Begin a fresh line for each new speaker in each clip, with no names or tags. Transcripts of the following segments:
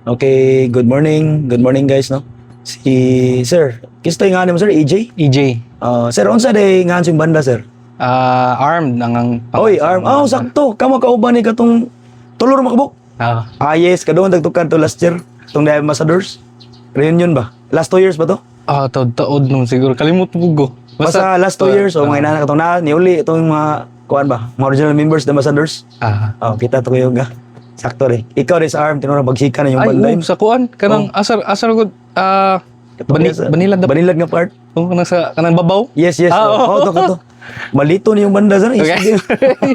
Okay, good morning. Good morning guys, no? Si Sir, kisto yung mo Sir, EJ?
EJ.
Sir, unsa day nga yung banda, Sir?
Armed ang
Oy, Arm. Sakto. Kamo kauban ni katong tulor makabuk. Yes, kadong dagtukan to last year. Tong The Ambassadors. Reunion ba? Last 2 years ba to?
Taod nung siguro. Kalimut ko.
Basta last 2 years, o mga inana katong na, niuli itong mga, kuan ba? Mga original members, The Ambassadors. Kita to kayo ga. Sakto rin. Ikaw rin sa Arm, tinuro magsika na yung banda.
Sa kuan. Kanang asar ko. Banilag
nga part.
Kanang babaw.
Yes. To. Malito ni yung banda, Sir.
Okay.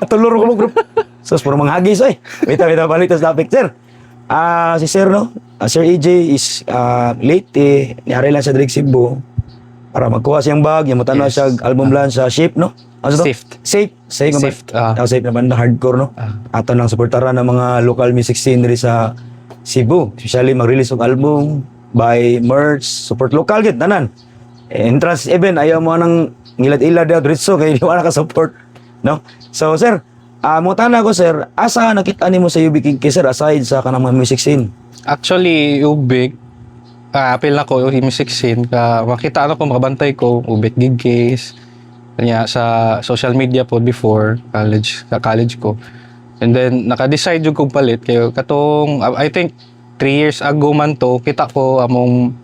Tulor ko mo, group. Sus, puro mga hagis, oy. Bita, balitas topic, Sir. Si Sir, no? Sir EJ is late, niyari lang sa Drake Cebu para magkuha siyang bag, yung matanaw siya album lang sa Shape, no? Ano to? Safe. Safe na banda, hardcore, no? Ato lang supportaran ng mga local music scene diri sa Cebu. Especially mag-release ng album, buy merch, support local, gid tanan. Entrance event, ayaw mo nang ngilad-ilad daw diretso kay di wala ka support, no? So, Sir, mo tana ko, Sir, asa nakita nimo sa UB King, Sir, aside sa kanang mga music scene?
Actually, Ubik, apil na ko yung music scene. Makita ko, makabantay ko, Ubik gig case. Kanya sa social media po before sa college ko. And then, naka-decide yung kong palit. Kaya katong, I think, 3 years ago man to, kita ko among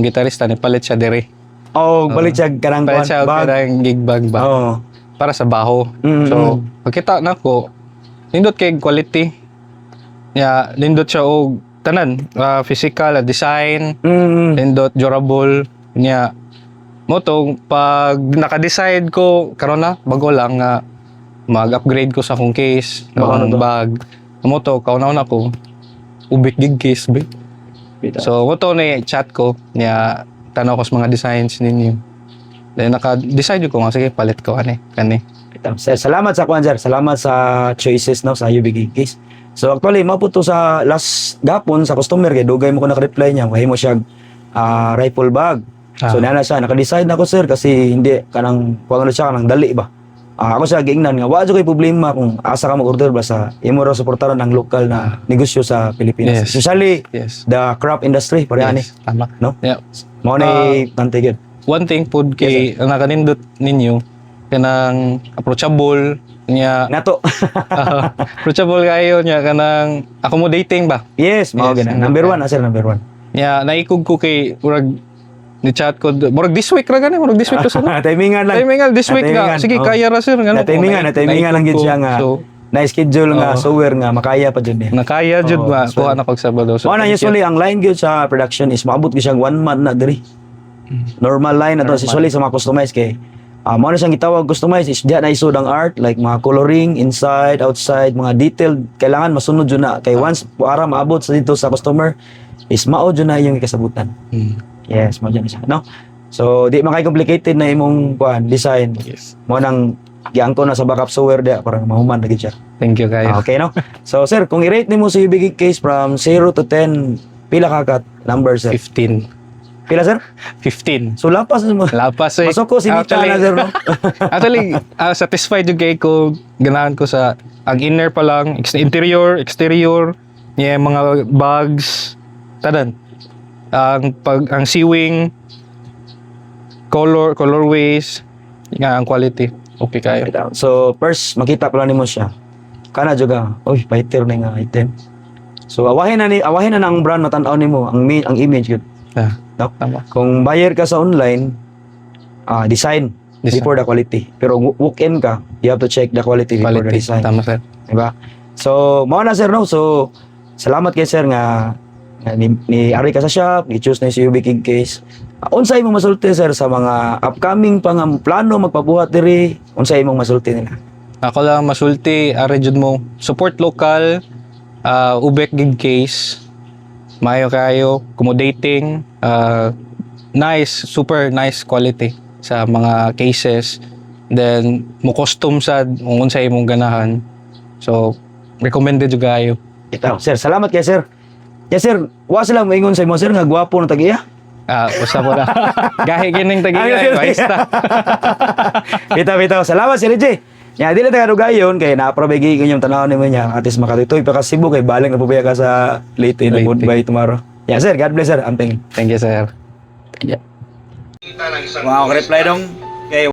gitarista, palit siya dire.
Palit siya karang
Palit siya
bag.
karang gig bag ba? Para sa baho.
Mm-hmm.
So, pagkita na ko, nindot kay quality. Nindot siya og tanan, physical, design, nindot durable. Mo to, pag naka-decide ko, karon na, bago lang nga, mag-upgrade ko sa akong case, ng bag. Mo to, kauna-una ko, Ubik gig case, ba? So, mo to na chat ko, tanaw ko sa mga designs ninyo. Then, naka-decide ko nga, sige, palit ko, kani.
Sir, salamat sa kuan, Sir. Salamat sa choices, no, sa UB Gig Case. So, actually, maputo sa last gapon, sa customer, kaya dugay mo ko naka-reply niya, kaya mo siya rifle bag. So, nana siya, naka-decide na ko, Sir, kasi hindi, kanang siya, kanang dali ba? Ako siya, giingnan nga, wala kayo problema kung asa ka mag-order ba sa imo raw suportaran ng lokal na negosyo sa Pilipinas.
Yes.
Especially,
Yes.
the craft industry, parehan
Tama.
no?
Yeah.
Mao na tantigid.
One thing po kay ang nakanindot ninyo kanang approachable
Nato.
approachable kayo niya kanang accommodating ba?
Yes, mao
Yes,
gina. Number 1, Sir, number 1.
Naikog ko kay murag ni chat ko murag this week ra gani murag this week to sa
Timingan lang.
timingan this week nga sige kaya ra sir ngano
Timingan lang gid siya nga.
so
Na-schedule nga software nga makaya pa jud niya.
nakaya jud ba kuha na kog Sabado so
Ano usually ang line gyud sa production is maabot gyud siyang 1 month na diri. Normal line na to usually sa mga customize kay mao na siyang gitawag customize is diya na isud ang art like mga coloring inside, outside, mga detailed kailangan masunod jud na kay once para maabot sa dito sa customer is mao jud na yung kasabutan. Yes, mao jud siya, no? So di man kay complicated na imong kuan design.
yes
Mo nang giangko na sa backup software dia para mahuman lagi siya.
thank you kayo
Okay, no? So, sir, kung i-rate nimo sa UB Gig Case from 0 to 10, pila ka number, sir?
15
Pila, sir?
15
So, lapas mo.
lapas
Masok ko si Mita na, sir, no?
actually, satisfied yung kay ko. Ganahan ko sa ang inner pa lang, interior, exterior, mga bags, tadan. Ang sewing, colorways, nga ang quality. Okay kayo.
So, first, makita pa lang nimo siya. Kana juga, oy, fighter na nga item. So, awahin na ang brand na tan-aw nimo, ang image yun. No?
Tama.
Kung buyer ka sa online, design before the quality. Pero walk-in ka, you have to check the quality before the design.
Tama, sir.
Diba? So, mao na, sir, no? So, salamat kay sir nga ni ari ka sa shop, i-choose na si UB Gig Case. Unsay imong masulti, sir, sa mga upcoming plano magpabuhat diri? Unsay imong masulti nila?
Ako lang masulti, jud mo, support local, Ubek Gig Case, mayo kayo, accommodating, nice, super nice quality sa mga cases. Then, mo custom sa kung unsay imong ganahan. So, recommended jud kayo.
Ito, sir, salamat kay sir. Yes, sir, wa sila moingon sa imo, sir, nga gwapo na tagiya.
Usa mo na. Gahi kining tagiya, maista.
Bitaw. Salamat, Sir EJ. Ya, dili ta kadugayon kay naprobigi kanyang tanaw ni mo niya. Atis makatutoy pa ka Cebu kay baling na pubaya ka sa Leyte no
Leyte.
by tomorrow. Yeah, sir. God bless, sir. Amping.
Thank you, sir.
Wow, reply dong.